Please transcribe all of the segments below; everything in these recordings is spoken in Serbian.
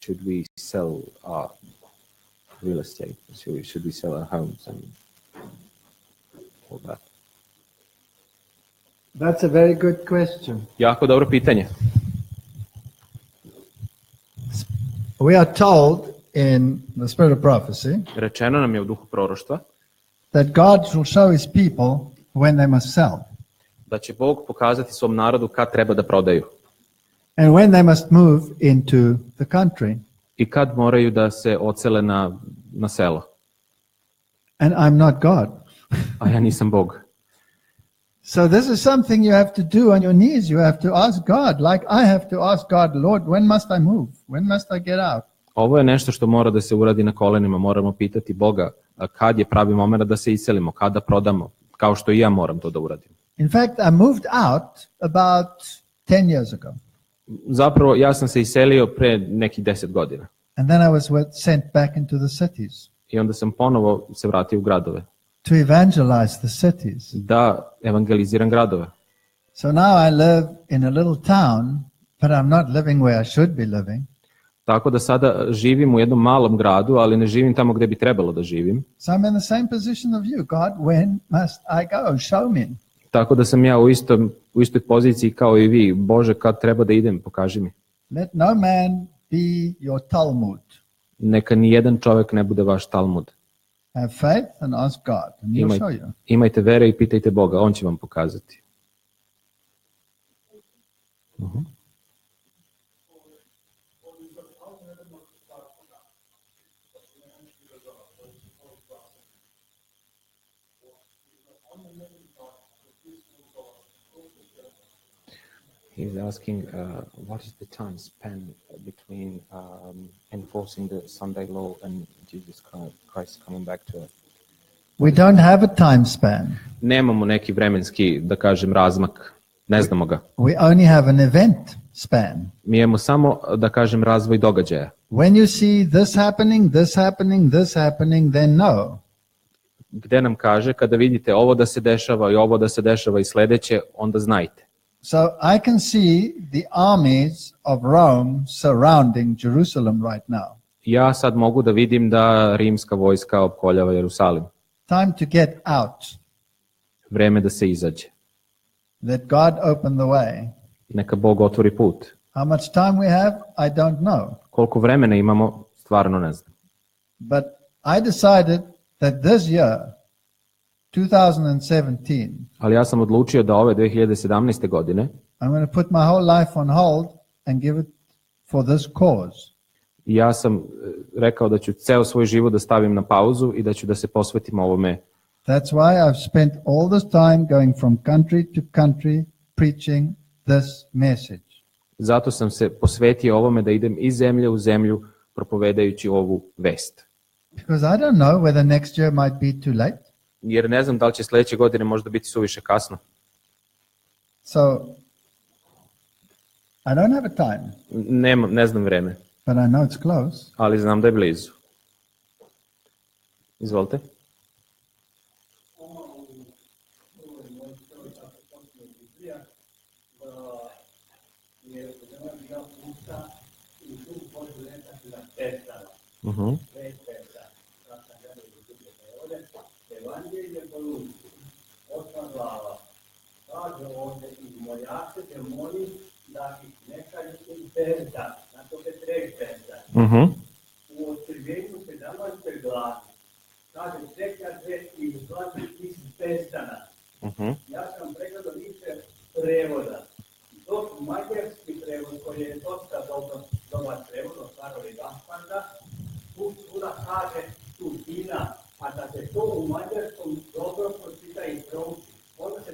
should we sell our real estate? Should we sell our homes and all that? That's a very good question. Jako dobro pitanje. We are told in the spirit of prophecy Rečeno nam je u duhu proroštva that God will show his people when they must sell da će Bog pokazati svom narodu kad treba da prodaju and when they must move into the country. i kad moraju da se odsele na selo. And I'm not God. A ja nisam Bog. So this is something you have to do on your knees. You have to ask God, like I have to ask God, Lord, when must I move? When must I get out? Ovo je nešto što mora da se uradi na kolenima. Moramo pitati Boga kad je pravi moment da se iselimo, kada prodamo, kao što i ja moram to da uradim. In fact, I moved out about 10 years ago. Zapravo, ja sam se iselio pre nekih 10 godina. And then I was sent back into the cities I onda sam ponovo se vratio u gradove. to evangelize the cities. Da evangeliziram gradove. So now I live in a little town, but I'm not living where I should be living. Tako da sada živim u jednom malom gradu, ali ne živim tamo gde bi trebalo da živim. So I'm in the same position of you. God, when must I go? Show me. Tako da sam ja u istoj poziciji kao i vi. Bože, kad treba da idem, pokaži mi. Let no man be your Talmud. Neka ni jedan čovjek ne bude vaš Talmud. Have faith and ask God, and he'll show you. Imajte vere i pitajte Boga, on će vam pokazati. He's asking, what is the time span between enforcing the Sunday law and Jesus Christ coming back to earth? We don't have a time span. Nemamo neki vremenski, da kažem, razmak. Ne znamo ga. We only have an event span. Mi imamo samo, da kažem, razvoj događaja. When you see this happening, this happening, this happening, then know. Gde nam kaže, kada vidite ovo da se dešava i ovo da se dešava i sledeće, onda znajte. So I can see the armies of Rome surrounding Jerusalem right now. Ja sad mogu da vidim da rimska vojska opkoljava Jerusalim. Time to get out. Vreme da se izađe. Let God open the way. Neka Bog otvori put. How much time we have, I don't know. Koliko vremena imamo, stvarno ne znam. But I decided that this year, 2017, Ali ja sam odlučio da ove 2017. godine I'm going to put my whole life on hold and give it for this cause. ja sam rekao da ću ceo svoj život da stavim na pauzu i da ću da se posvetim ovome. That's why I've spent all this time going from country to country preaching this message. Zato sam se posvetio ovome da idem iz zemlje u zemlju propovedajući ovu vest. Because I don't know whether next year might be too late. Jer ne znam da li će sledeće godine možda biti suviše kasno. So I don't have a time, Ne znam vreme, but I know it's close. ali znam da je blizu. Izvolite. U otkrivenju 17. glavi kaže treća dve i izlazi iz pestana. Ja sam pregledao više prevoda. Dok mađarski prevod koji je dosta dobar prevod od starog Gaspanda, tu sura kaže tuđina, a da se to u mađarskom dobro pročita i prouči, onda se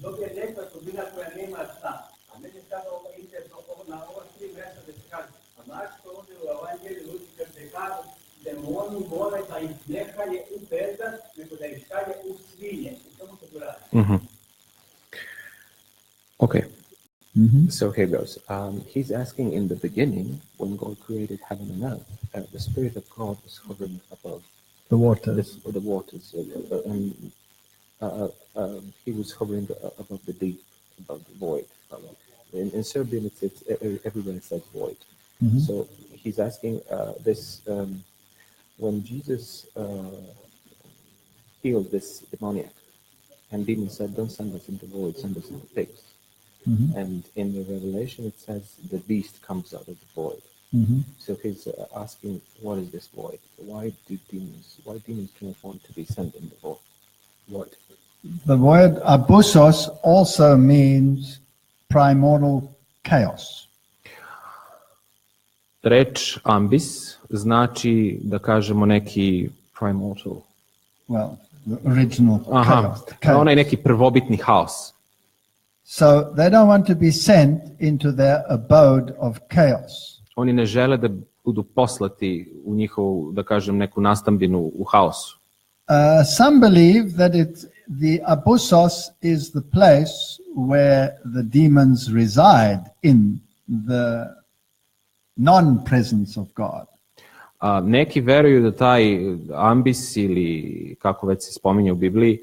dobije neka tuđina koja nema sna. A meni sada ide na ova 3 mjesta da se kaže, a naš to ovdje u evanđelju luči kad se kaže, demoni vole da ih ne šalje u bezdan, nego da ih šalje u svinje. I to mu se radi. Okay. So here goes. He's asking, in the beginning, when God created heaven and earth, the Spirit of God was hovering above The waters. the waters, and he was hovering above the deep, above the void. In Serbian, it's everywhere it says void. So he's asking this when Jesus healed this demoniac, and demon said, "Don't send us into the void, send us into pigs." And in the Revelation, it says the beast comes out of the void. So he's asking, what is this void? Why demons cannot want to be sent in the void? What? The word abusos also means primordial chaos. Reč ambis znači, da kažemo, neki primordial. Well, the original chaos. Onaj neki prvobitni haos. So they don't want to be sent into their abode of chaos. Oni ne žele da budu poslati u njihovu, da kažem, neku nastambinu u haosu. Some believe that the abusos is the place where the demons reside in the non-presence of God. Neki veruju da taj ambis, ili kako već se spominje u Bibliji,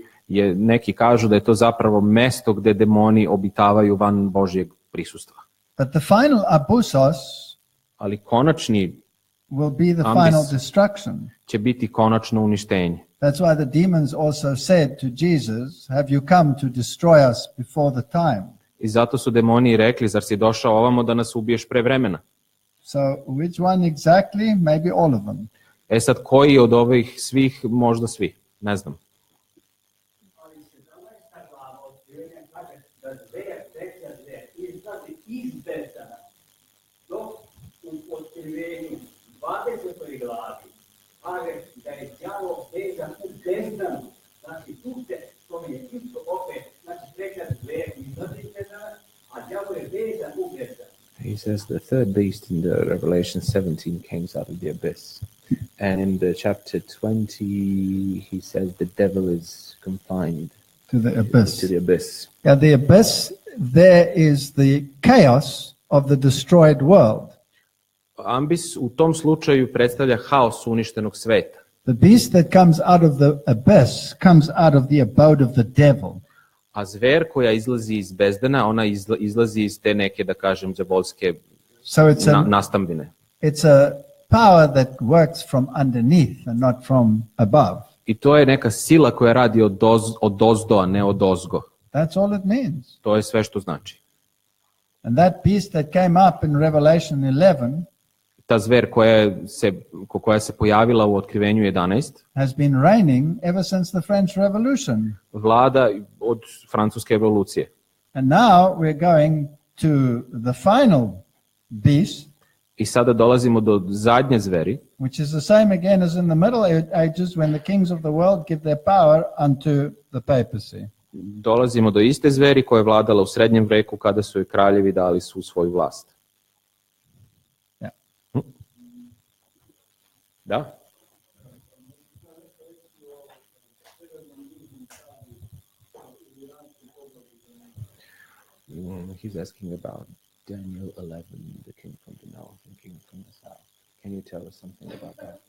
neki kažu da je to zapravo mesto gde demoni obitavaju van Božjeg prisustva. But the final abusos ali konačni will be the ambis final destruction. Će biti konačno uništenje. That's why the demons also said to Jesus, "Have you come to destroy us before the time?" I zato su demoni rekli, zar si došao ovamo da nas ubiješ pre vremena? So which one exactly? Maybe all of them. Sad koji od ovih svih, možda svi, ne znam. He says the third beast in the Revelation 17 came out of the abyss. And in the chapter 20, he says the devil is confined to the abyss. Yeah, the abyss, there is the chaos of the destroyed world. Ambis u tom slučaju predstavlja haos uništenog sveta. The beast that comes out of the abyss comes out of the abode of the devil. A zver koja izlazi iz bezdana, ona izlazi iz te neke, da kažem, đavolske nastambine. It's a power that works from underneath and not from above. I to je neka sila koja radi od ozdo, a ne od ozgo. That's all it means. To je sve što znači. And that beast that came up in Revelation 11, ta zver koja se pojavila u Otkrivenju 11 has been reigning ever since the French Revolution. Vlada od Francuske revolucije. And now we're going to the final beast. I sada dolazimo do zadnje zveri, which is the same again as in the Middle Ages when the kings of the world give their power unto the papacy. Dolazimo do iste zveri koja je vladala u srednjem veku kada su joj kraljevi dali svu svoju vlast. Da. He's asking about Daniel 11, the king from the north and king from the south. Can you tell us something about that?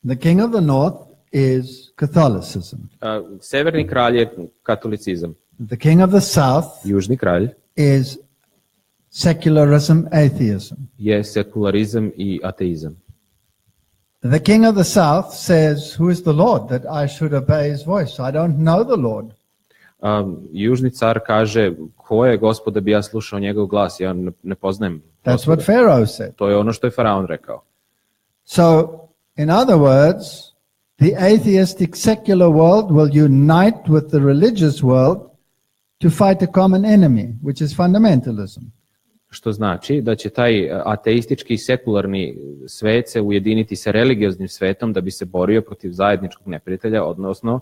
The king of the north is Catholicism. Severni kralj je katolicizam. The king of the south Južni kralj is secularism, atheism. Je sekularizam i ateizam. The king of the south says, "Who is the Lord that I should obey his voice? I don't know the Lord." Južni car kaže, ko je Gospod da bi ja slušao njegov glas, ja ne poznajem Gospoda. That's what Pharaoh said. To je ono što je faraon rekao. So, in other words, the atheistic secular world will unite with the religious world to fight a common enemy, which is fundamentalism. Što znači da će taj ateistički i sekularni svet se ujediniti sa religioznim svetom da bi se borio protiv zajedničkog neprijatelja, odnosno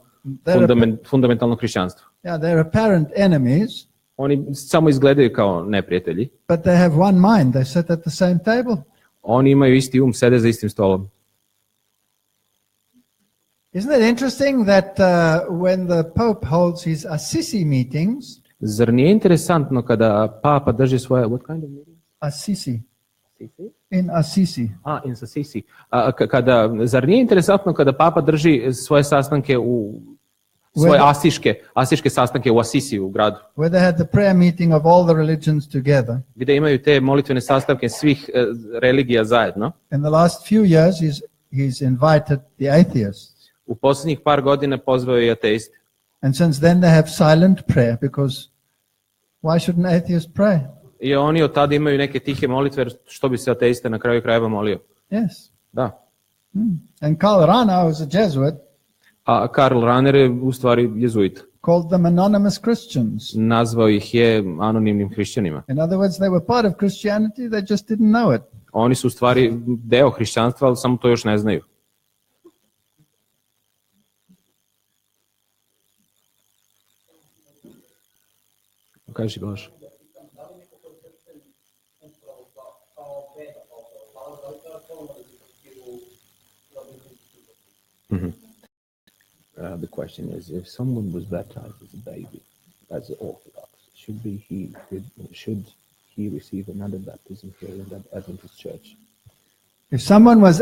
fundamentalnog hrišćanstva. Yeah, they're apparent enemies. Oni samo izgledaju kao neprijatelji. But they have one mind. They sit at the same table. Oni imaju isti sede za istim stolom. Isn't it interesting that when the Pope holds his Assisi meetings? Zar nije interesantno kada Papa drži svoje... What kind of meetings? Assisi. In Assisi. In Assisi. Zar nije interesantno kada Papa drži svoje sastanke u svoje asiške sastanke u Asisiju u gradu, where they had the prayer meeting of all the religions together. gdje imaju te molitvene sastanke svih religija zajedno. In the last few years, he's invited the atheists. U posljednjih par godina pozvao je i ateiste. And since then they have silent prayer, because why should an atheist pray? I oni od tada imaju neke tihe molitve, jer što bi se ateiste na kraju krajeva molio. Yes. Da. And Karl Rahner was a Jesuit, A Karl Rahner je u stvari jezuit. called them anonymous Christians. Nazvao ih je anonimnim hrišćanima. In other words, they were part of Christianity, they just didn't know it. Oni su u stvari deo hrišćanstva, ali samo to još ne znaju. Kaži, Blaž. The question is, if someone was baptized as a baby, as Orthodox, should he receive another baptism here in that Adventist church? If someone was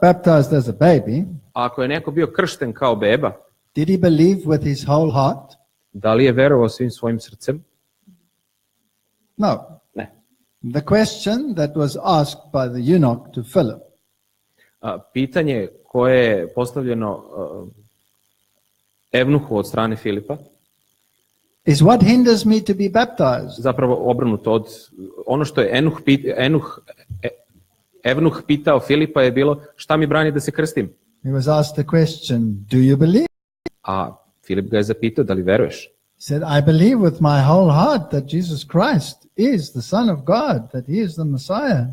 baptized as a baby, Ako je neko bio kršten kao beba, did he believe with his whole heart? da li je verovao svim svojim srcem? No. Ne. The question that was asked by the eunuch to Philip Pitanje koje je postavljeno evnuhu od strane Filipa, is what hinders me to be baptized? zapravo obrnuto od ono što je evnuh pitao Filipa je bilo šta mi brani da se krstim? He was asked the question, do you believe? A Filip ga je zapitao da li veruješ? He said, I believe with my whole heart that Jesus Christ is the Son of God, that he is the Messiah.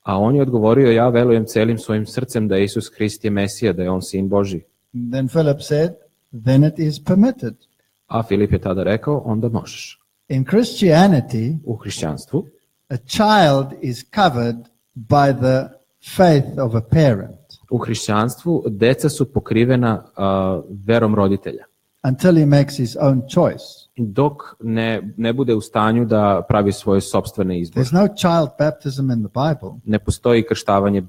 A on je odgovorio, ja verujem celim svojim srcem da je Isus Hrist je Mesija, da je on sin Božji. Then Philip said, then it is permitted. A Filip je tada rekao, onda možeš. In Christianity, U hrišćanstvu a child is covered by the faith of a parent u hrišćanstvu deca su pokrivena verom roditelja. until he makes his own choice. Dok ne bude u stanju da pravi svoje sopstvene izbore. There's no child baptism in the Bible. Ne postoji krštavanje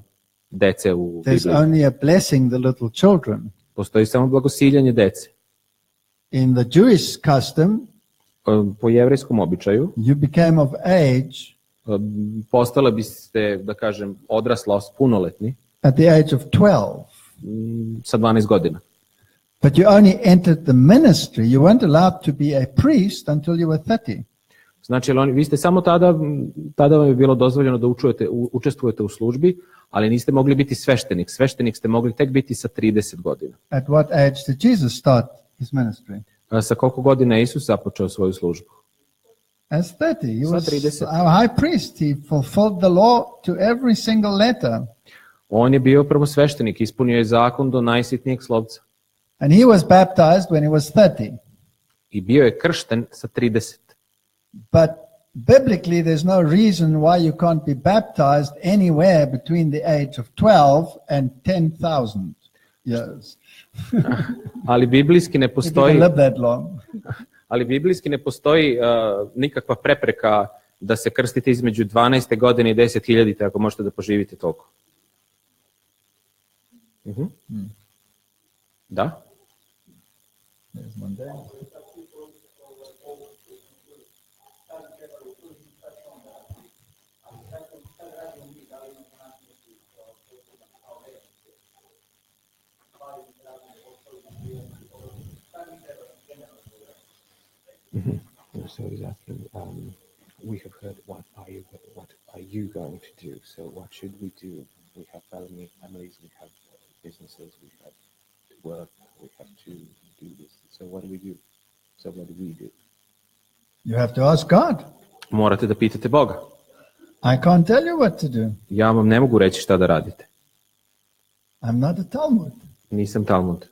dece u There's Bibliji. only a blessing the little children. Postoji samo blagosiljanje dece. In the Jewish custom, Po jevrejskom običaju you became of age postale biste, da kažem, odrasla, punoletni at the age of 12. sa 12 godina. But you only entered the ministry. You weren't allowed to be a priest until you were 30. Znači, vi ste samo tada vam je bilo dozvoljeno da učestvujete u službi, ali niste mogli biti sveštenik. Sveštenik ste mogli tek biti sa 30 godina. At what age did Jesus start his ministry? Sa koliko godina je Isus započeo svoju službu? As 30. He Sa was 30. our high priest. He fulfilled the law to every single letter. On je bio prvo sveštenik, ispunio je zakon do najsitnijeg slovca. And he was baptized when he was 30. I bio je kršten sa 30. But biblically, there's no reason why you can't be baptized anywhere between the age of 12 and 10,000 years. Ali biblijski ne If you postoji, can live that long. ali biblijski ne postoji nikakva prepreka da se krstite između 12. godine i 10.000. ako možete da poživite toliko. Da? There's one day. So he's asking, we have heard what are you going to do? So what should we do? We have families, we have businesses, we have to work, we have to do this. So what do we do? You have to ask God. Morate da pitate Boga. I can't tell you what to do. Ja vam ne mogu reći šta da radite. I'm not a Talmud. Nisam Talmud.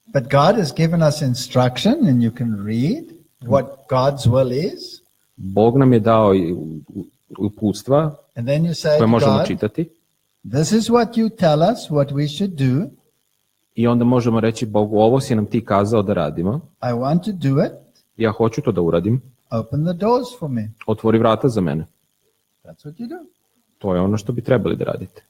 But God has given us instruction, and you can read what God's will is. Bog nam je dao uputstva And then you say koje to možemo God, čitati this is what you tell us, what we should do. i onda možemo reći Bogu, ovo si nam ti kazao da radimo. I want to do it. Ja hoću to da uradim. Open the doors for me. Otvori vrata za mene. That's what you do. To je ono što bi trebali da radite.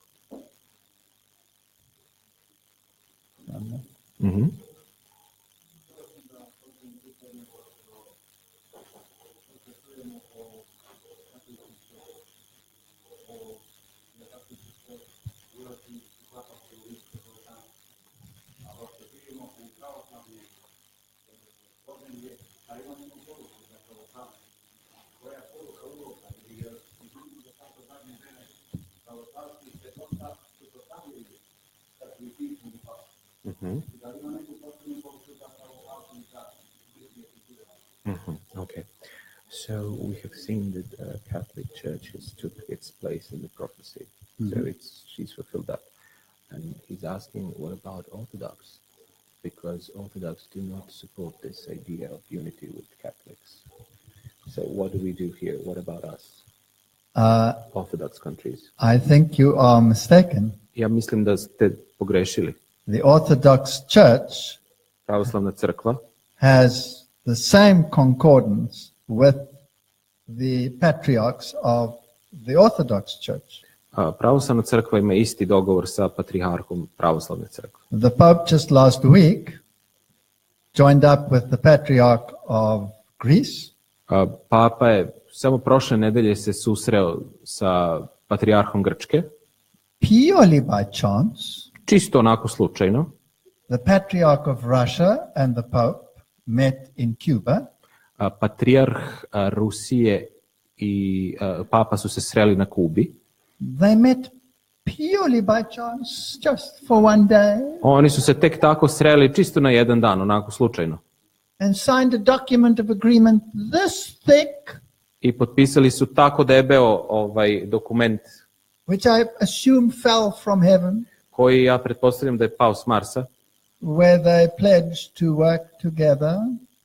Okay. So we have seen that Catholic Church has took its place in the prophecy. So she's fulfilled that. And he's asking, what about Orthodox? Because Orthodox do not support this idea of unity with Catholics. So what do we do here? What about us? Orthodox countries. I think you are mistaken. Ja mislim da ste pogrešili. The Orthodox Church Pravoslavna crkva has the same concordance with the patriarchs of the Orthodox Church. Pravoslavna crkva ima isti dogovor sa patrijarhom pravoslavne crkve. The Pope just last week joined up with the Patriarch of Greece. Papa je samo prošle nedelje se susreo sa patrijarhom Grčke. Purely by chance, Čisto onako slučajno. the Patriarch of Russia and the Pope met in Cuba. Patrijarh Rusije i Papa su se sreli na Kubi. They met purely by chance, just for one day, Oni su se tek tako sreli čisto na jedan dan, onako slučajno. and signed a document of agreement this thick, I potpisali su tako debeo dokument which I assume fell from heaven, koji ja pretpostavljam da je pao s Marsa, where they pledged to work together.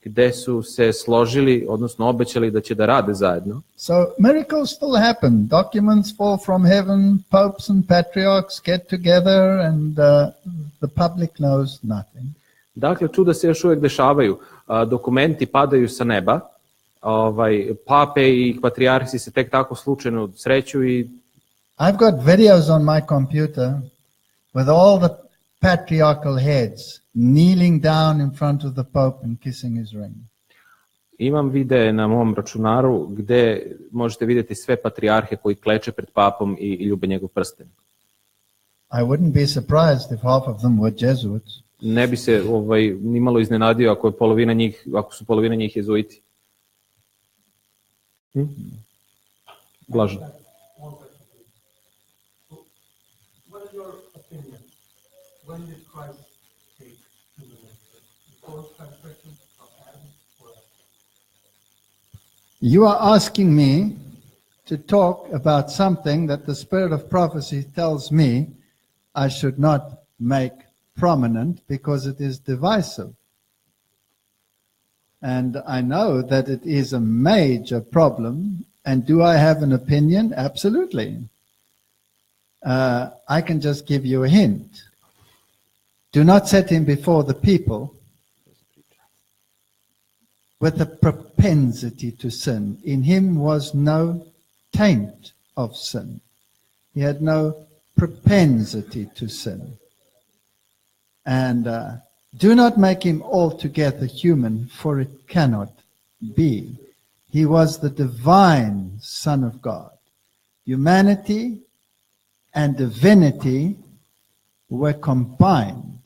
gde su se složili, odnosno obećali da će da rade zajedno. So miracles still happen. Documents fall from heaven, popes and patriarchs get together, and the public knows nothing. Dakle, čuda se još uvijek dešavaju. Dokumenti padaju sa neba, pape i patrijarsi se tek tako slučajno sreću i I've got videos on my computer with all the patriarchal heads kneeling down in front of the Pope and kissing his ring. imam videe na mom računaru gde možete vidjeti sve patrijarhe koji kleče pred papom i ljube njegov prsten. I wouldn't be surprised if half of them were Jesuits. Ne bi se nimalo iznenadio ako su polovina njih jezuiti. Blažno. What is your opinion? When did Christ take human nature? Before transgression of Adam or after? You are asking me to talk about something that the spirit of prophecy tells me I should not make prominent because it is divisive. And I know that it is a major problem. And do I have an opinion? Absolutely. I can just give you a hint. Do not set him before the people with a propensity to sin. In him was no taint of sin. He had no propensity to sin. And do not make him altogether human, for it cannot be. He was the divine Son of God. Humanity and divinity were combined.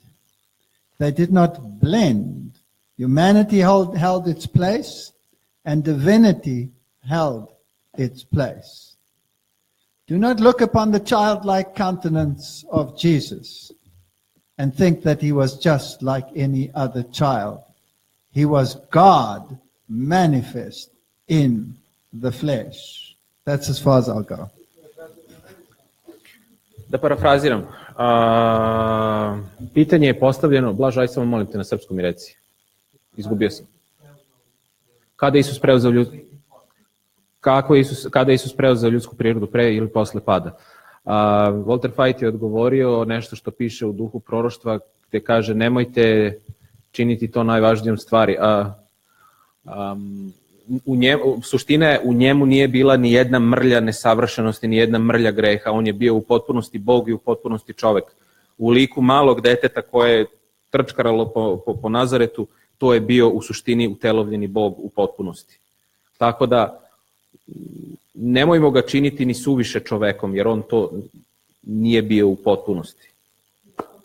They did not blend. Humanity held its place, and divinity held its place. Do not look upon the childlike countenance of Jesus and think that he was just like any other child. He was God manifest in the flesh. That's as far as I'll go. Da parafraziram. Pitanje je postavljeno, Blaž, aj samo molim te na srpskom mi reci. Izgubio sam. Kada je Isus preuzeo ljudsku prirodu, pre ili posle pada? Walter Fajt je odgovorio nešto što piše u duhu proroštva, gde kaže nemojte činiti to najvažnijom stvari. Suština je, u njemu nije bila ni jedna mrlja nesavršenosti, ni jedna mrlja greha. On je bio u potpunosti Bog i u potpunosti čovek. U liku malog deteta koje je trčkaralo po Nazaretu, to je bio u suštini utelovljeni Bog u potpunosti. Tako da nemojmo ga činiti ni suviše čovekom, jer on to nije bio u potpunosti.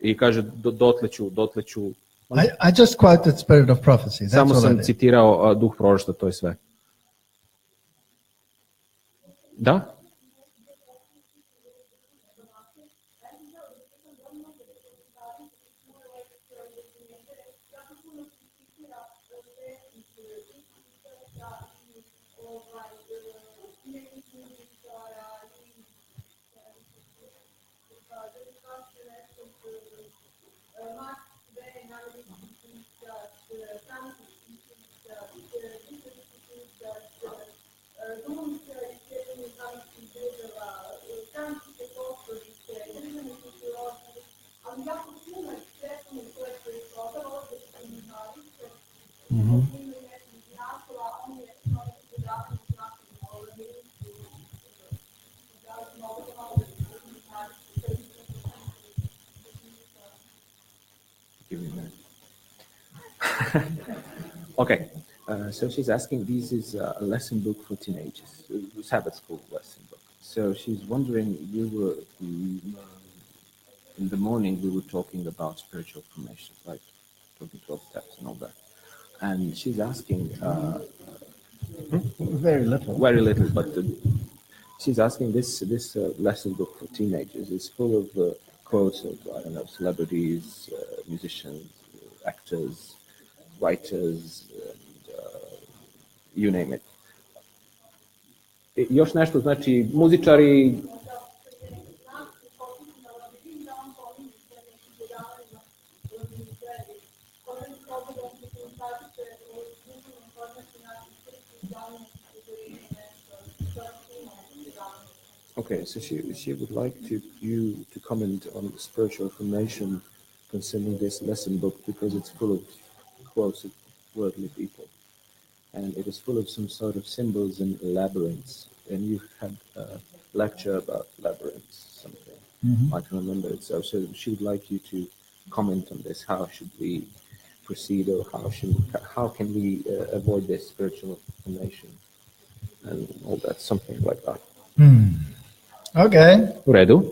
I kaže, dotle ću I just quoted Spirit of Prophecy. That's Samo all I sam did. citirao duh proroštva, to je sve. Da? Give me a minute. Okay, so she's asking, this is a lesson book for teenagers, a Sabbath school lesson book. So she's wondering, in the morning we were talking about spiritual formation, like talking 12 steps and all that. And she's asking, Very little. very little, but she's asking this lesson book for teenagers is full of quotes of, I don't know, celebrities, musicians, actors, writers, and, you name it. Još nešto, znači muzičari, Okay, so she would like you to comment on spiritual formation concerning this lesson book because it's full of quotes of worldly people, and it is full of some sort of symbols and labyrinths. And you had a lecture about labyrinths, something. I can remember it. So she would like you to comment on this. How should we proceed, or how can we avoid this spiritual formation and all that, something like that. Okay. U redu.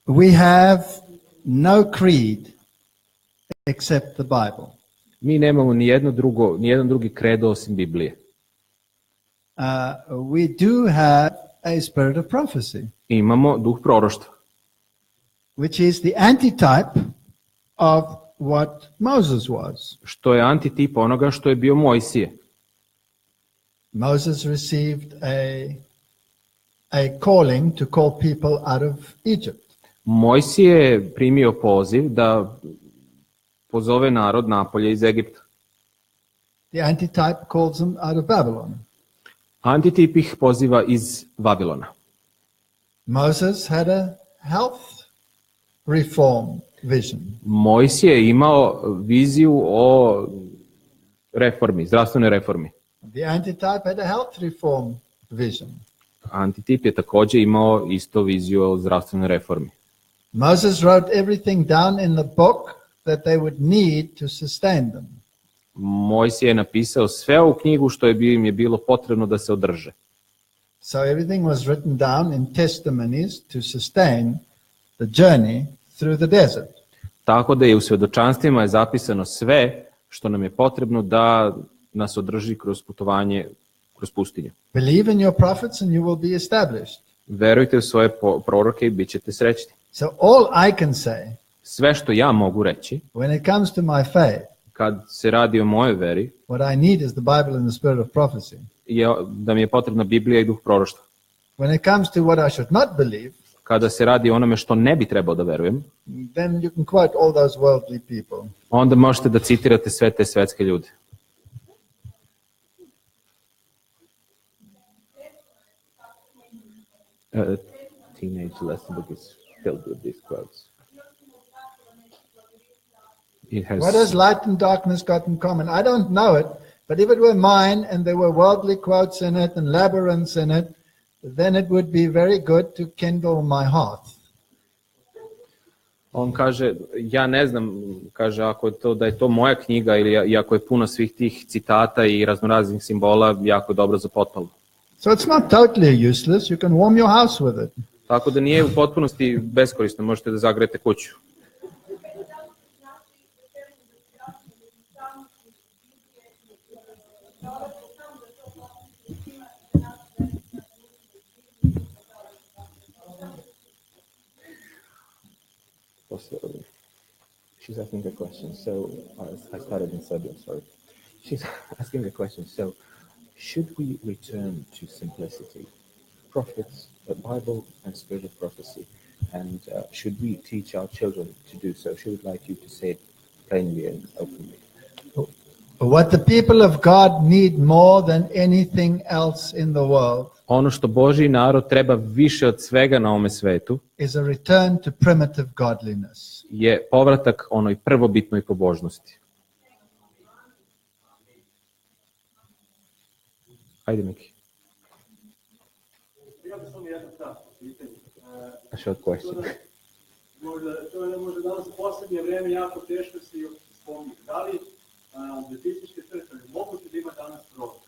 We have no creed except the Bible. Mi nemamo nijedan drugi kredo osim Biblije. We do have a spirit of prophecy, Imamo duh proroštva, which is the antitype of what Moses was. što je antitip onoga što je bio Mojsije. Moses received a calling to call people out of Egypt. Mojsije je primio poziv da pozove narod napolje iz Egipta. The antitype calls them out of Babylon. Antitip ih poziva iz Vavilona. Moses had a health reform vision. Mojsije je imao viziju o reformi, zdravstvenoj reformi. The antitype had a health reform vision. Antitip je također imao isto viziju o zdravstvenoj reformi. Moses wrote everything down in the book that they would need to sustain them. Mojsije je napisao sve u knjigu što im je bilo potrebno da se održe. So everything was written down in testimonies to sustain the journey through the desert. Tako da je u svjedočanstvima je zapisano sve što nam je potrebno da nas održi kroz putovanje kroz pustinju. Believe in your prophets and you will be established. Verujte u svoje proroke i bit ćete srećni. So all I can say, Sve što ja mogu reći, when it comes to my faith, kad se radi o mojoj veri, what I need is the Bible and the spirit of prophecy. je da mi je potrebna Biblija i duh proroštva. When it comes to what I should not believe, Kada se radi o onome što ne bi trebao da verujem, then you can quote all those worldly people. onda možete da citirate sve te svetske ljude. Teenage lesson book is filled with these quotes. It has, What has light and darkness got in common? I don't know it, but if it were mine and there were worldly quotes in it and labyrinths in it, then it would be very good to kindle my heart. On kaže, ja ne znam, kaže, ako je to, da je to moja knjiga ili ako je puno svih tih citata i raznoraznih simbola, jako je dobro za potpalu. So it's not totally useless. You can warm your house with it. Tako da nije u potpunosti beskorisno, možete da zagrejete kuću. She's asking a question. So I started in Serbian, sorry. She's asking a question. So should we return to simplicity, prophets, the Bible, and spirit of prophecy? And should we teach our children to do so? She would like you to say it plainly and openly. What the people of God need more than anything else in the world Ono što Božji narod treba više od svega na ovome svetu is a return to primitive godliness. je povratak onoj prvobitnoj pobožnosti. Ajde, Miki. Ja bih samo jedno kratko pitanje. A short question. To je možda danas u poslednje vreme jako teško se spominje. Da li adventističke crkve mogu da ima danas prorok?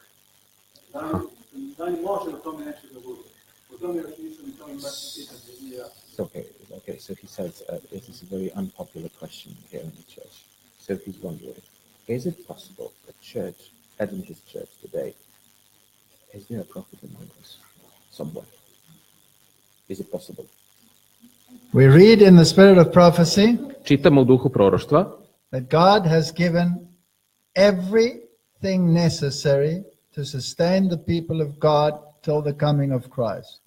Da li može o tome nešto da bude? O tome još nisam i tome baš pitanje. Okay, so he says, this is a very unpopular question here in the church. So he's wondering, is it possible that church, Adventist church today, is there a prophet among us somewhere? Is it possible? We read in the spirit of prophecy Čitamo u duhu proroštva that God has given everything necessary to sustain the people of God till the coming of Christ.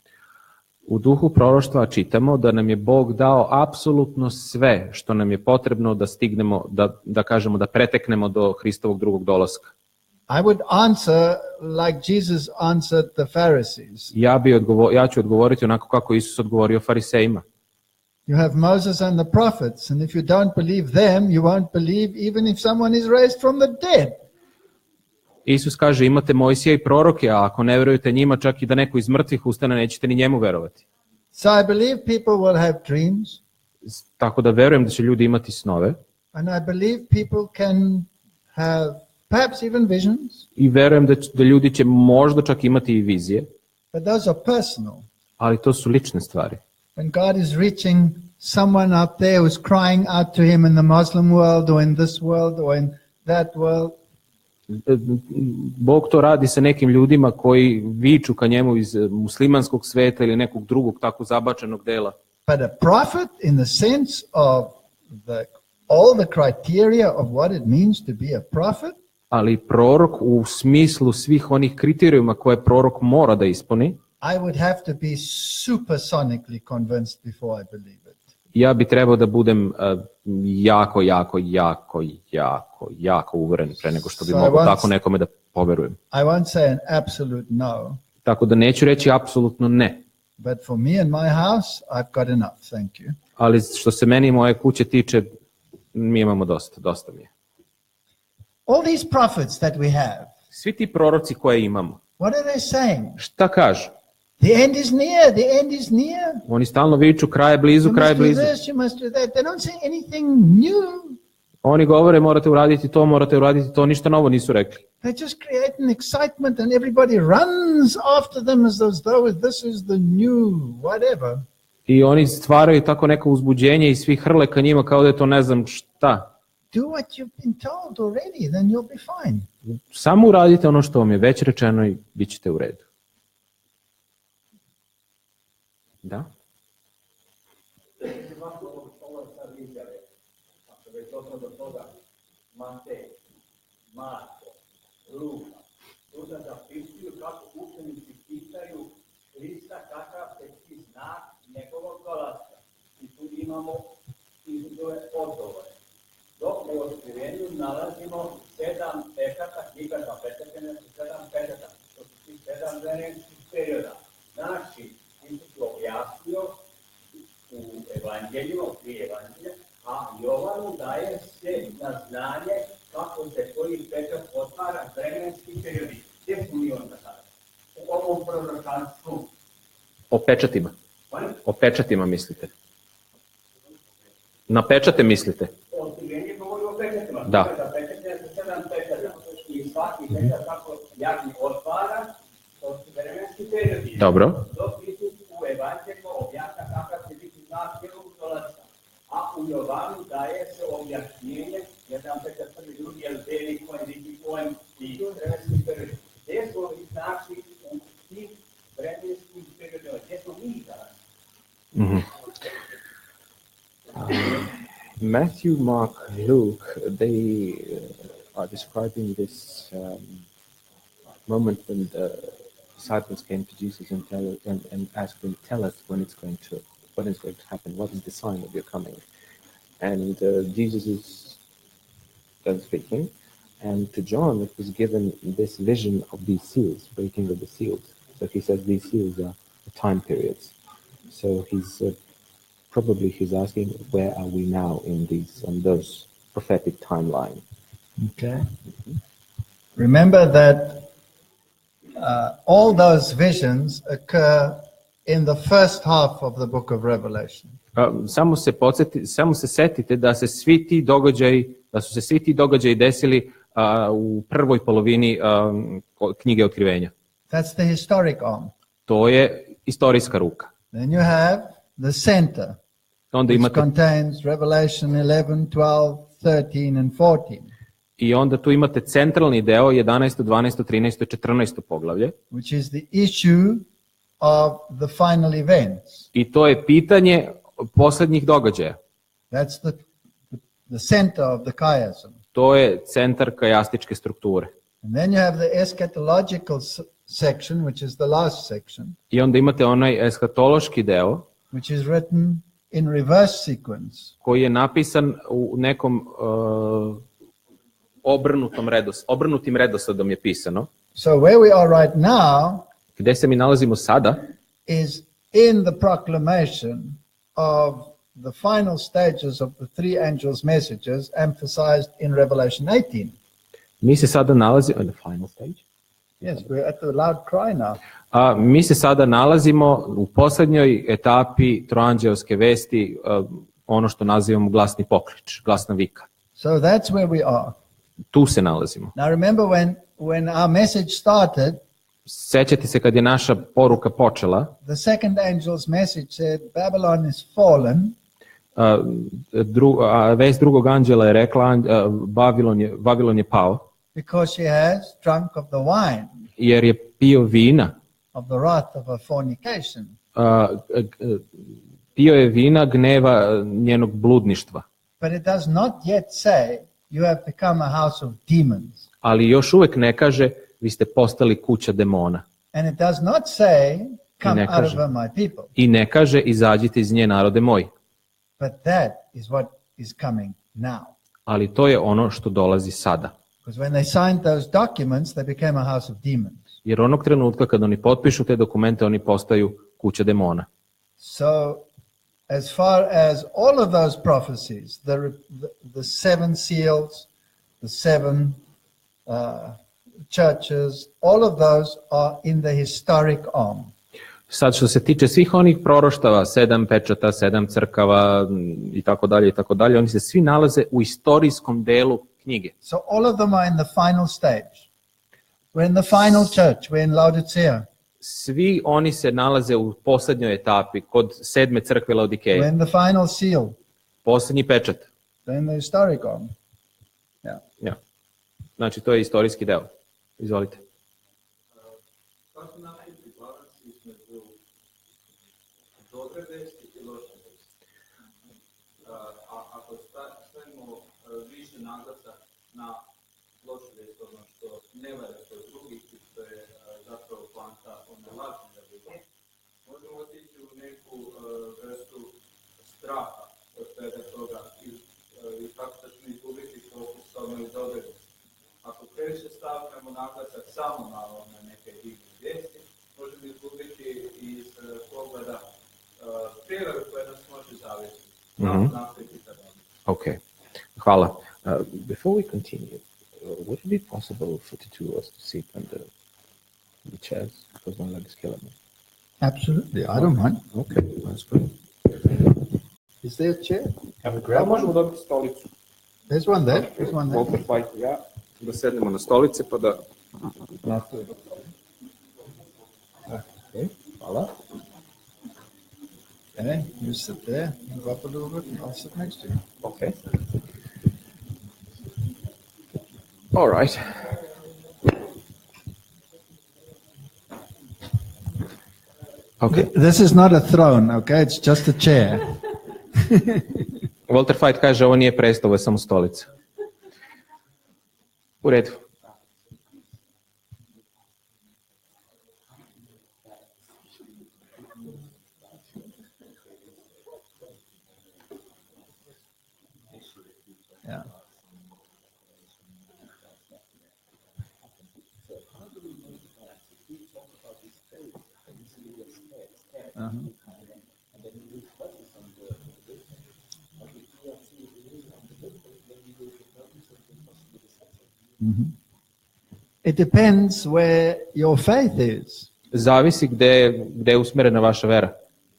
U duhu proroštva čitamo da nam je Bog dao apsolutno sve što nam je potrebno da stignemo, da kažemo, da preteknemo do Hristovog drugog dolaska. I would answer like Jesus answered the Pharisees. Ja ću odgovoriti onako kako Isus odgovorio farisejima. You have Moses and the prophets, and if you don't believe them, you won't believe even if someone is raised from the dead. Isus kaže, imate Mojsija i proroke, a ako ne verujete njima, čak i da neko iz mrtvih ustane, nećete ni njemu verovati. So I believe people will have dreams. Tako da verujem da će ljudi imati snove. And I believe people can have perhaps even visions. I verujem da ljudi će možda čak imati i vizije. But those are personal. Ali to su lične stvari. When God is reaching someone out there who's crying out to him in the Muslim world or in this world or in that world. Bog to radi sa nekim ljudima koji viču ka njemu iz muslimanskog sveta ili nekog drugog tako zabačenog dela. But a prophet in the sense of all the criteria of what it means to be a prophet. Ali prorok u smislu svih onih kriterijuma koje prorok mora da ispuni. I would have to be supersonically convinced before I believe it. Ja bi trebao da budem jako uveren pre nego što bi mogao tako nekome da poverujem. I won't say an absolute no. Tako da neću reći apsolutno ne. But for me and my house, I've got enough, thank you. Ali što se meni i moje kuće tiče, mi imamo dosta mi je. All these prophets that we have. Svi ti proroci koje imamo. What are they saying? Šta kažu? The end is near, the end is near. Oni stalno viču kraj je blizu, kraj je blizu. You must do that. They don't say anything new. Oni govore morate uraditi to, ništa novo nisu rekli. They just create an excitement and everybody runs after them as though this is the new whatever. I oni stvaraju tako neko uzbuđenje i svi hrle ka njima kao da je to ne znam šta. Do what you've been told already, then you'll be fine. Samo uradite ono što vam je već rečeno i bit ćete u redu. Da? Matej, Marko, Luka, tu da zapisuju kako učenici pitaju Hrista kakav je ti znak njegovog dolaska. I tu imamo izglede odgovore. Dok u otkrivenju nalazimo 7 pečata, knjiga za pečatene su 7 pečata. To su ti 7 vremenskih perioda. Znači, Isus je objasnio u evanđeljima, u 3 evanđelja, a Jovanu daje se na znanje kako se koji pečat otvara vremenski periodi. Gdje smo mi onda sada? U ovom proročanstvu. O pečatima. O pečatima mislite? Na pečate mislite? Otkrivenje govori o pečatima. Da. Za pečate su 7 pečata. I svaki pečat kako jaki otvara, to su vremenski periodi. Dobro. Dok Isus u evanđelju objasna kakav će biti znak njegovog dolaska. A u Jovanu daje se objašnjenje, jedan pečat prvi, drugi, jel beli konj, vidi konj i vremenski period. Gdje su ovi znaci u tim vremenskim periodima? Gdje smo mi danas? Matthew, Mark, Luke, they are describing this moment when the disciples came to Jesus and asked him, "Tell us when it's going to happen. What is the sign of your coming?" And Jesus is done speaking, and to John it was given this vision of these seals, breaking of the seals. So he says these seals are the time periods. So he's asking, where are we now in those prophetic timeline? Okay. Remember that all those visions occur in the first half of the book of Revelation. Samo se setite da su se svi ti događaji desili u prvoj polovini knjige Otkrivenja. That's the historic arm. To je istorijska ruka. Then you have the center, Onda which imate contains Revelation 11, 12, 13, and 14. I onda tu imate centralni deo 11, 12, 13, 14 poglavlje. Which is the issue of the final events. I to je pitanje poslednjih događaja. That's the center of the chiasm. To je centar kajastičke strukture. And then you have the eschatological section, which is the last section. I onda imate onaj eskatološki deo, which is written in reverse sequence. Koji je napisan u nekom obrnutim redosledom je pisano. So where we are right now, gde se mi nalazimo sada, is in the proclamation of the final stages of the three angels' messages emphasized in Revelation 18. Mi se sada nalazimo in the final stage. Yes, we're at the loud cry now. Mi se sada nalazimo u poslednjoj etapi troanđeoske vesti, ono što nazivamo glasni poklič, glasna vika. So that's where we are. Tu se nalazimo. Now remember when our message started, sećate se kad je naša poruka počela, the second angel's message said Babylon is fallen. Vest drugog anđela je rekla Babilon je pao. Because she has drunk of the wine. Jer je pio vina. Of the wrath of her fornication. Pio je vina gneva njenog bludništva. But it does not yet say you have become a house of demons. Ali još uvek ne kaže vi ste postali kuća demona. And it does not say come out of her, my people. I ne kaže izađite iz nje, narode moji. But that is what is coming now. Ali to je ono što dolazi sada. Because when they signed those documents, they became a house of demons. Jer onog trenutka kad oni potpišu te dokumente, oni postaju kuća demona. So, as far as all of those prophecies, the seven seals, the seven churches, all of those are in the historic arm. Sad što se tiče svih onih proroštava, 7 pečata, 7 crkava i tako dalje, oni se svi nalaze u istorijskom delu knjige. So all of them are in the final stage. We're in the final church, we're in Laodicea. Svi oni se nalaze u poslednjoj etapi, kod 7. crkve Laodikeje. We're in the final seal. Poslednji pečat. They're in the historic arm. Yeah. Ja. Znači, to je istorijski deo. Izvolite. Kako napraviti balans između dobre vesti i loše vesti? Ako stavimo više naglasak na lošu vest, ono što ne valja kod drugih, što je zapravo poanta one lažne vesti, možemo otići u neku vrstu straha od svega toga i kako da ćemo izgubiti fokus ono iz dobre vesti. Ako previše stavljamo naglasak samo na one neke divne vijesti, možemo izgubiti iz pogleda prijevare koje nas može zavesti. Okay. Hvala. Before we continue, would it be possible for the two of us to sit on the chairs because my leg is killing me? Absolutely, I don't mind. Okay, that's good. Is there a chair? Can we grab one? Možemo dobiti stolicu. There's one there. There's one there. Walter White, ja. Da sednemo na stolice pa da... Okay, hvala. Okay, you sit there, move up a little bit, and I'll sit next to you. Okay. All right. Okay. This is not a throne, okay? It's just a chair. Walter White kaže, ovo nije presto, ovo je samo stolica. U redu. Yeah. It depends where your faith is. Zavisi gde je usmerena vaša vera.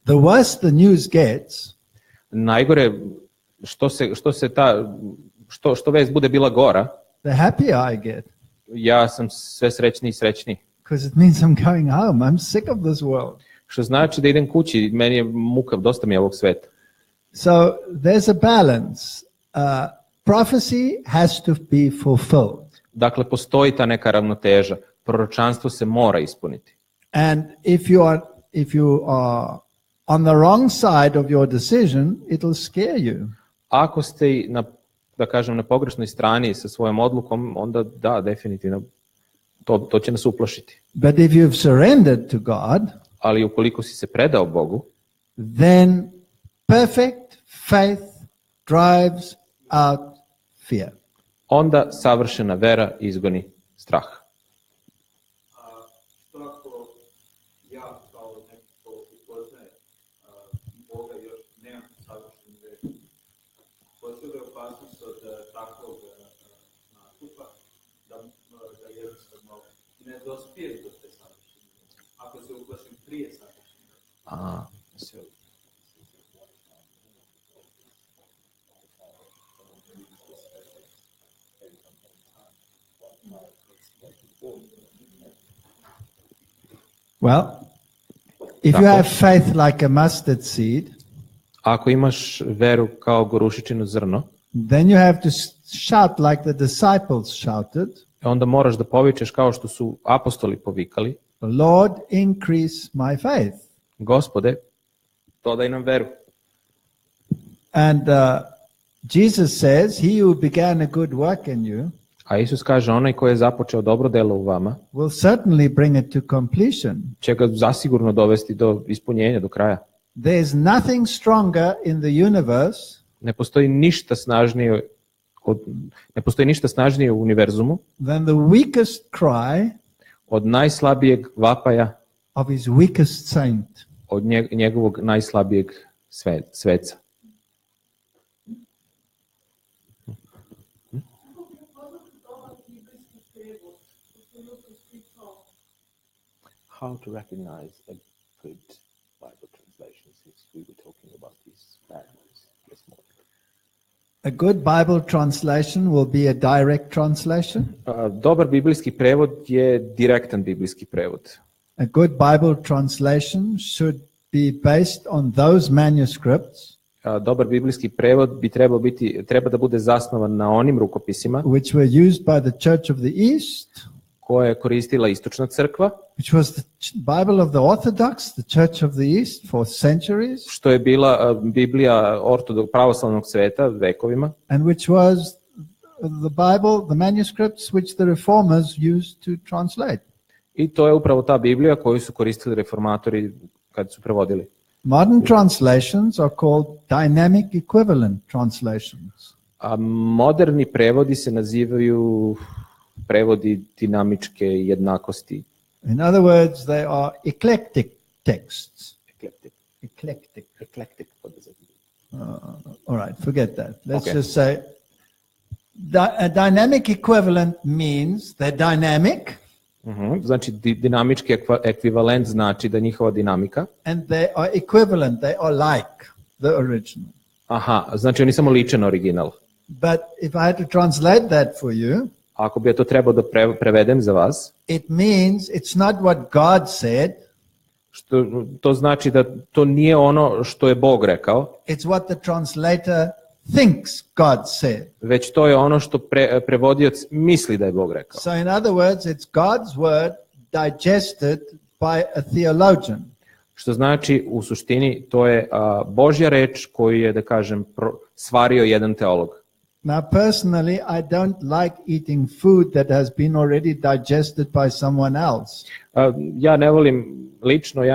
The worse the news gets, Najgore, što vest bude bila gora, the happier I get. ja sam sve srećniji i srećniji. Because it means I'm going home. I'm sick of this world. Što znači da idem kući, meni je muka, dosta mi je ovog sveta. So there's a balance. Prophecy has to be fulfilled. Dakle, postoji ta neka ravnoteža. Proročanstvo se mora ispuniti. And if you are on the wrong side of your decision, it'll scare you. Ako ste na pogrešnoj strani sa svojom odlukom, onda da, definitivno, to će nas uplašiti. But if you've surrendered to God, Ali ukoliko si se predao Bogu, then perfect faith drives out fear. onda savršena vera izgoni strah. Što ako ja kao neko upoznaje Boga još nemam savršenu veru? Postoji li opasnost od takvog nastupa da jednostavno ne dospije do te savršene vere? Ako se uplašim prije savršene vere. Well, if you have faith like a mustard seed, Ako imaš veru kao gorušičino zrno, then you have to shout like the disciples shouted, onda moraš da povičeš kao što su apostoli povikali: Lord, increase my faith. Gospode, dodaj nam veru. And Jesus says, he who began a good work in you A Isus kaže, onaj koji je započeo dobro delo u vama, will certainly bring it to completion. će ga zasigurno dovesti do ispunjenja, do kraja. There is nothing stronger in the universe Ne postoji ništa snažnije u univerzumu than the weakest cry od najslabijeg vapaja, of his weakest saint. od njegovog najslabijeg sveca. How to recognize a good Bible translation, since we were talking about these values this morning. A good Bible translation will be a direct translation. Dobar biblijski prevod je direktan biblijski prevod. A good Bible translation should be based on those manuscripts Dobar biblijski prevod treba da bude zasnovan na onim rukopisima which were used by the Church of the East, koje je koristila istočna crkva, which was the Bible of the Orthodox, the Church of the East, for centuries, što je bila Biblija pravoslavnog sveta vekovima, and which was the Bible, the manuscripts which the reformers used to translate. i to je upravo ta Biblija koju su koristili reformatori kad su prevodili. Modern translations are called dynamic equivalent translations. A moderni prevodi se nazivaju prevodi dinamičke jednakosti. In other words, they are eclectic texts. Eclectic. What does it All right, forget that. Let's Okay. just say a dynamic equivalent means they're dynamic Znači, dinamički ekvivalent znači da njihova dinamika. and they are equivalent. They are like the original. Aha, znači oni samo liče na original. But if I had to translate that for you, Ako bi ja to trebao da prevedem za vas, it means it's not what God said, to znači da to nije ono što je Bog rekao, it's what the translator thinks God said. već to je ono što prevodioc misli da je Bog rekao. So in other words, it's God's word digested by a theologian. Što znači, u suštini, to je Božja reč koju je, da kažem, svario jedan teolog. Now, personally, I don't like eating food that has been already digested by someone else. Ja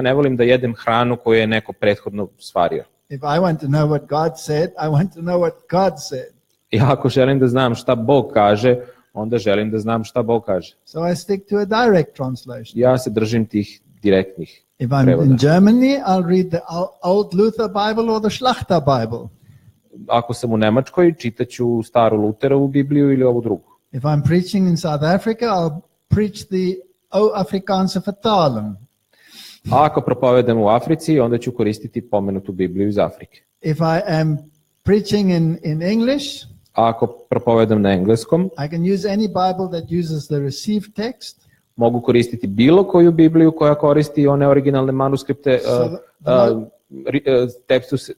ne volim da jedem hranu koju je neko prethodno svario. If I want to know what God said, I want to know what God said. Ja ako želim da znam šta Bog kaže, onda želim da znam šta Bog kaže. So I stick to a direct translation. Ja se držim tih direktnih If I'm prevoda. in Germany, I'll read the Old Luther Bible or the Schlachter Bible. Ako sam u Nemačkoj, čitaću staru Luterovu Bibliju ili ovu drugu. If I'm preaching in South Africa, I'll preach the O Afrikaanse vertaling. A ako propovedam u Africi, onda ću koristiti pomenutu Bibliju iz Afrike. If I am preaching in English, A ako propovedam na engleskom, I can use any Bible that uses the received text. mogu koristiti bilo koju Bibliju koja koristi one originalne manuskripte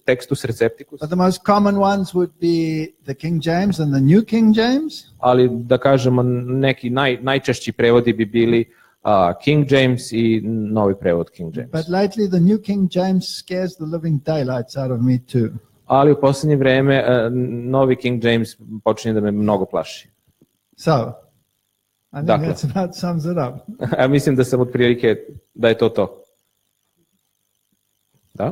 Textus Recepticus. But the most common ones would be the King James and the New King James. Ali da kažemo neki najčešći prevodi bi bili King James i novi prevod King James. But lately the New King James scares the living daylights out of me too. Ali u posljednje vrijeme novi King James počinje da me mnogo plaši. So, I think Dakle. that's about sums it up. Ja mislim da sam otprilike, da je to. Da?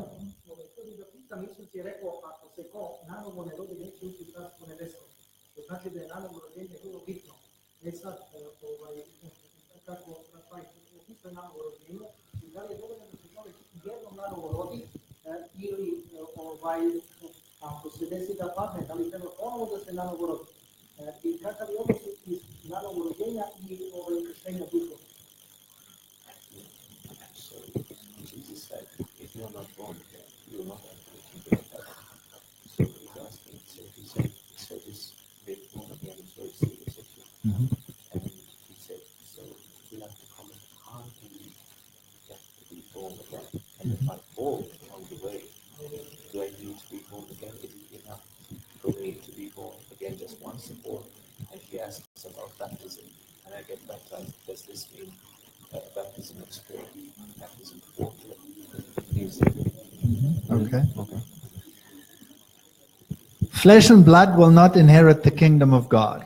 Isus je rekao, ako se ko nanovo ne rodi, neće ući u carstvo nebesko. To znači da je nanovo rođenje vrlo bitno. Ne sad, kako napraviti isto nanovo rođenje, i da li je dovoljno da se čovjek jednom nanovo rodi, ili ako se desi da padne, da li treba ponovo da se nanovo rodi. I kakav je odnos iz nanovo rođenja i krštenja duhom. Jesus said, if you're not born again, you're not enter the kingdom of heaven. So he's asking, so this being born again is very serious issue. And he said, so you have to come and how do you get to be born again? And if I fall along the way, do I need to be born again? Is it enough for me to be born again just once or? And he asks about baptism, and I get baptized. Does this mean baptism of spirit, baptism of water? Okay. Flesh and blood will not inherit the kingdom of God.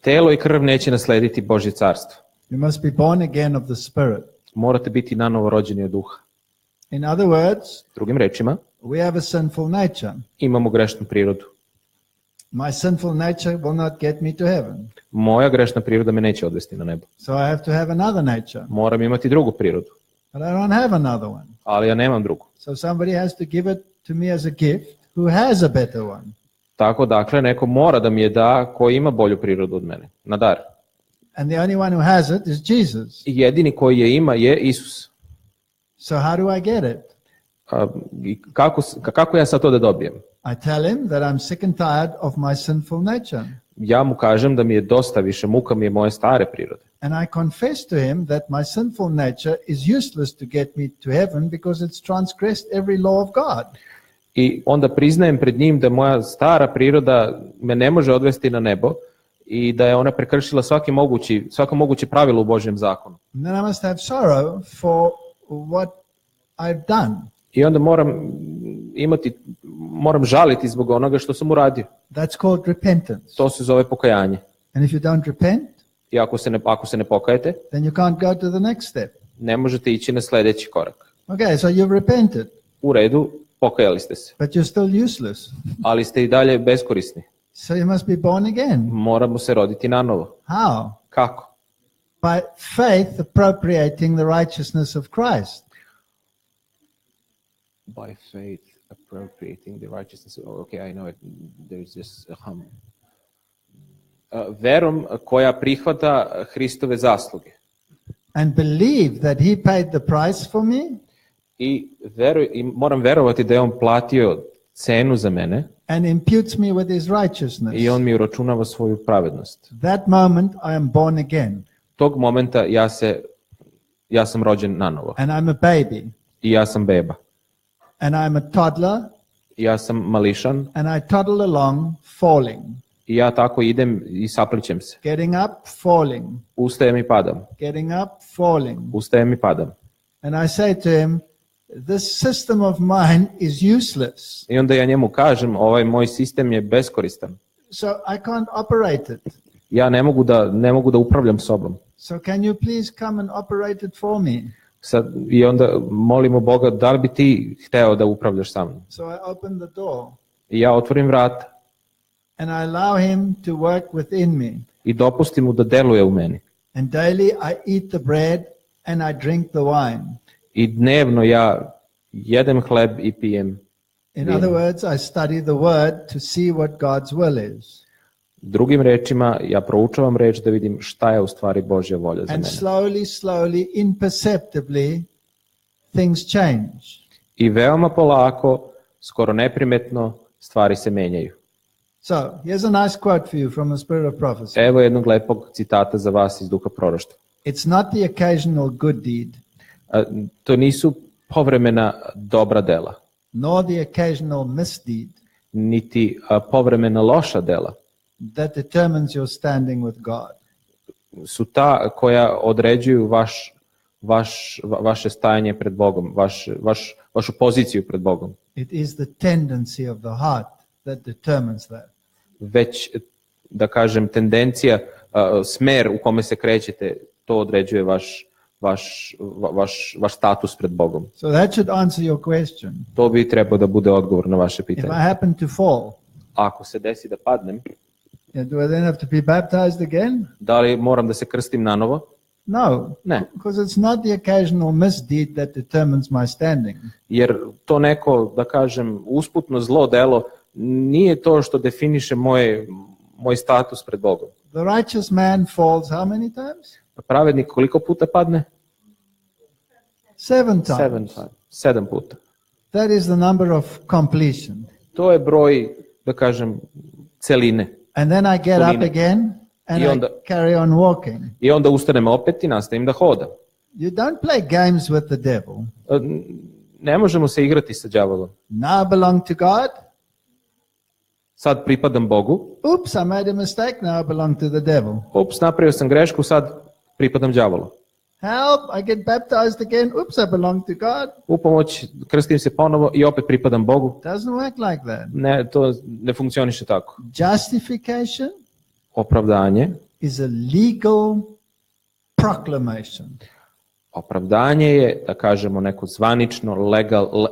Telo i krv neće naslediti Božje carstvo. You must be born again of the Spirit. Morate biti nanovo rođeni od duha. In other words, Drugim rečima, we have a sinful nature. imamo grešnu prirodu. My sinful nature will not get me to heaven. Moja grešna priroda me neće odvesti na nebo. So I have to have another nature. Moram imati drugu prirodu, But I don't have another one. ali ja nemam drugu. So somebody has to give it to me as a gift who has a better one. Tako dakle, neko mora da mi je da koji ima bolju prirodu od mene, na dar. And the only one who has it is Jesus. I jedini koji je ima je Isus. So how do I get it? I kako ja sad to da dobijem? I tell him that I'm sick and tired of my sinful nature. Ja mu kažem da mi je dosta više, muka mi je moje stare prirode. And I confess to him that my sinful nature is useless to get me to heaven because it's transgressed every law of God. I onda priznajem pred njim da moja stara priroda me ne može odvesti na nebo i da je ona prekršila svako moguće pravilo u Božjem zakonu. And then I must have sorrow for what I've done. I onda moram žaliti zbog onoga što sam uradio. That's called repentance. To se zove pokajanje. And if you don't repent, I ako se ne pokajete, then you can't go to the next step. ne možete ići na sljedeći korak. Okay, so you've repented, U redu, pokajali ste se, but you're still useless. ali ste i dalje beskorisni. So you must be born again. Moramo se roditi nanovo. How? Kako? By faith appropriating the righteousness of Christ. By faith appropriating the righteousness. Okay, I know it. There's this verom koja prihvata Hristove zasluge. And believe that he paid the price for me. I moram verovati da je on platio cenu za mene. And imputes me with his righteousness. I on mi uračunava svoju pravednost. That moment I am born again. Tog momenta ja sam rođen nanovo. And I'm a baby. I ja sam beba. And I'm a toddler. I ja sam mališan. And I toddle along, falling. I ja tako idem i saplićem se. Getting up, falling. Ustajem i padam. Getting up, falling. Ustajem i padam. And I say to him, this system of mine is useless. I onda ja njemu kažem, ovaj moj sistem je beskoristan. So I can't operate it. Ja ne mogu da upravljam sobom. So can you please come and operate it for me? I onda molimo Boga, da li bi ti hteo da upravljaš sa mnom? So I open the door I ja otvorim vrata and I allow him to work within me. i dopustim mu da deluje u meni. And daily I eat the bread and I drink the wine. I dnevno ja jedem hleb i pijem In vino. other words, I study the word to see what God's will is. Drugim rečima, ja proučavam reč da vidim šta je u stvari Božja volja za And mene. slowly, imperceptibly, things change. I veoma polako, skoro neprimetno, stvari se menjaju. So, here's a nice quote for you from the Spirit of Prophecy. Evo jednog lepog citata za vas iz Duha proroštva. It's not the occasional good deed, To nisu povremena dobra dela, nor the occasional misdeed niti povremena loša dela. that determines your standing with God. Su ta koja određuju vaše stajanje pred Bogom, vašu poziciju pred Bogom. It is the tendency of the heart that determines that. Već, da kažem, tendencija, smer u kome se krećete, to određuje vaš status pred Bogom. So that should answer your question. To bi trebao da bude odgovor na vaše If pitanje. I happen to fall, Ako se desi da padnem, do I then have to be baptized again? da li moram da se krstim nanovo? No, Ne, because it's not the occasional misdeed that determines my standing. jer to neko, da kažem, usputno zlo delo nije to što definiše moj status pred Bogom. The righteous man falls how many times? Pravednik koliko puta padne? 7 times. 7 times. 7 puta. That is the number of completion. To je broj, da kažem, celine. And then I get up Punine. again and I I onda- carry on walking. I onda ustanem opet i nastavim da hodam. You don't play games with the devil. Ne možemo se igrati sa đavolom. Now I belong to God. Sad pripadam Bogu. Oops, I made a mistake. Now I belong to the devil. Ups, napravio sam grešku, sad pripadam đavolu. Help, I get baptized again. Oops, I belong to God. U pomoć, krstim se ponovo i opet pripadam Bogu. Doesn't work like that. Ne, to ne funkcioniše tako. Justification Opravdanje. is a legal proclamation. Opravdanje je, da kažemo, neko zvanično,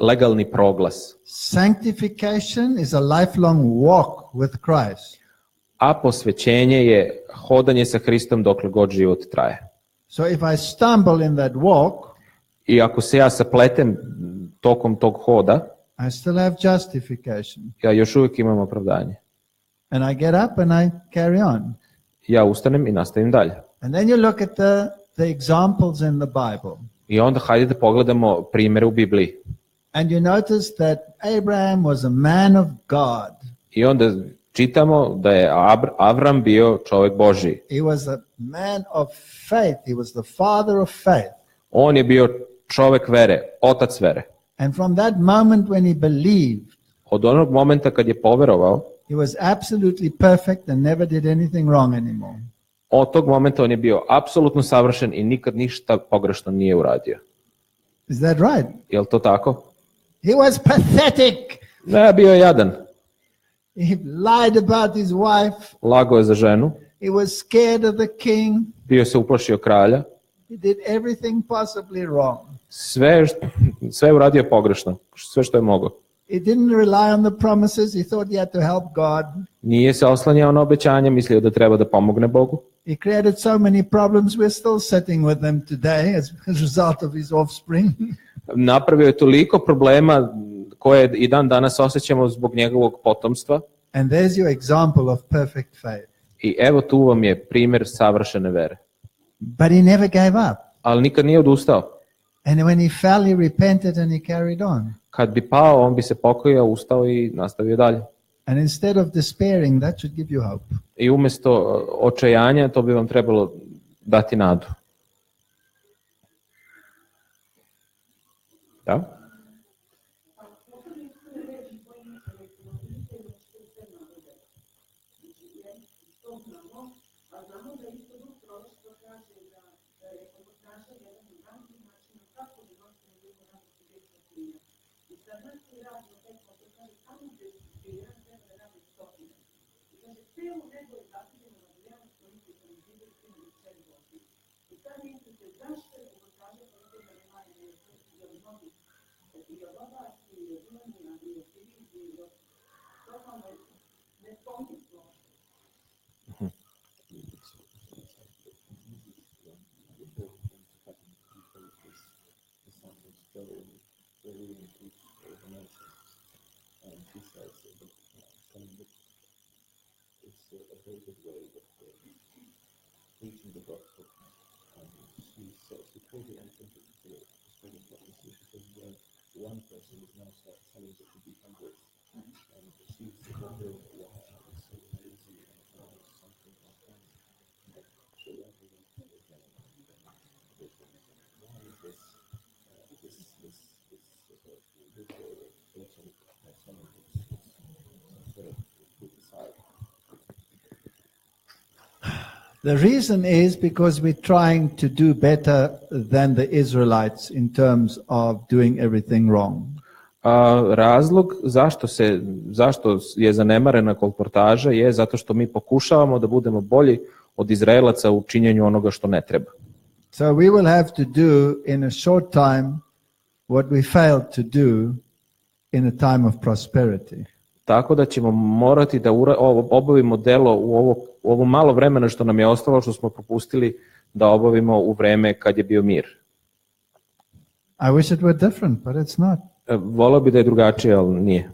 legalni proglas. Sanctification is a lifelong walk with Christ. A posvećenje je hodanje sa Hristom dokle god život traje. So if I stumble in that walk, I ako se ja sapletem tokom tog hoda, I still have justification. ja još uvijek imam opravdanje. And I get up and I carry on. Ja ustanem i nastavim dalje. And then you look at the examples in the Bible. I onda hajde da pogledamo primere u Bibliji. And you notice that Abraham was a man of God. I onda čitamo da je Avram bio čovjek Božji. He was a man of faith. He was the father of faith. On je bio čovjek vere, otac vere. And from that moment when he believed, Od onog momenta kad je poverovao, he was absolutely perfect and never did anything wrong anymore. od tog momenta on je bio apsolutno savršen i nikad ništa pogrešno nije uradio. Is that right? Je li to tako? He was pathetic. Ne, bio je jadan. He lied about his wife. Lago je za ženu, He was scared of the king. bio se uplašio kralja, He did everything possibly wrong. sve je uradio pogrešno, sve što je mogao. He didn't rely on the promises. He thought he had to help God. Nije se oslanjao na obećanje, mislio da treba da pomogne Bogu. He created so many problems. We're still sitting with them today as a result of his offspring. Napravio je toliko problema koje i dan danas osjećamo zbog njegovog potomstva. And there's your example of perfect faith. I evo tu vam je primjer savršene vere. But he never gave up. Ali nikad nije odustao. And when he fell, he repented and he carried on. Kad bi pao, on bi se pokajao, ustao i nastavio dalje. And instead of despairing, that should give you hope. I umjesto očajanja, to bi vam trebalo dati nadu. Da? Preaching the gospel, she totally entered into the spirit of prophecy. She says, well, one person is now telling that to be hundreds, and she's wondering why I was so lazy and why something like that. But she everyone again, why is this preaching that someone sort of put aside? The reason is because we're trying to do better than the Israelites in terms of doing everything wrong. Razlog zašto je zanemarena kolportaža je zato što mi pokušavamo da budemo bolji od Izraelaca u činjenju onoga što ne treba. So we will have to do in a short time what we failed to do in a time of prosperity. Tako da ćemo morati da obavimo delo u ovo malo vremena što nam je ostalo, što smo propustili da obavimo u vreme kad je bio mir. I wish it were different, but it's not. Voleo bi da je drugačije, ali nije.